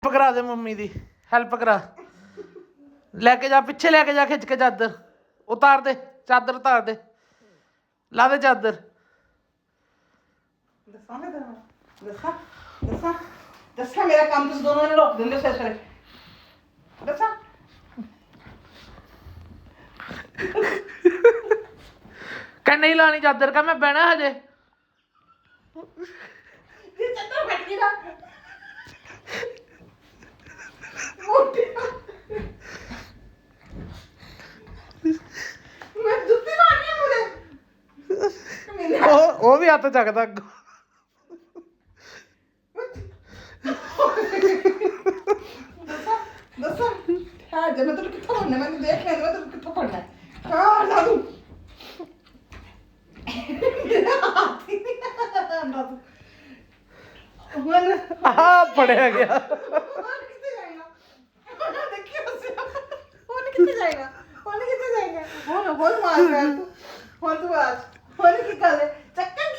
करा दे मम्मी दी हेल्प करा लेके जा पिछे लेके जा खिंच के चादर उतार दे चादर उतार दे ला दे चादर दसा मेरा काम तुम दोनों ने रोक देंगे सर दसा कह नहीं लानी चादर का मैं बहना हजे ये चादर बैठ गई ना मोटी मैं जुत्ती लानी है मुझे वो भी हथ चकदा अगों दसा हाँ जब मैं तुझे कितना पढ़ना मैंने देख लिया मैं तुझे कितना पढ़ना है हाँ ना तू पढ़िया गया चक्कर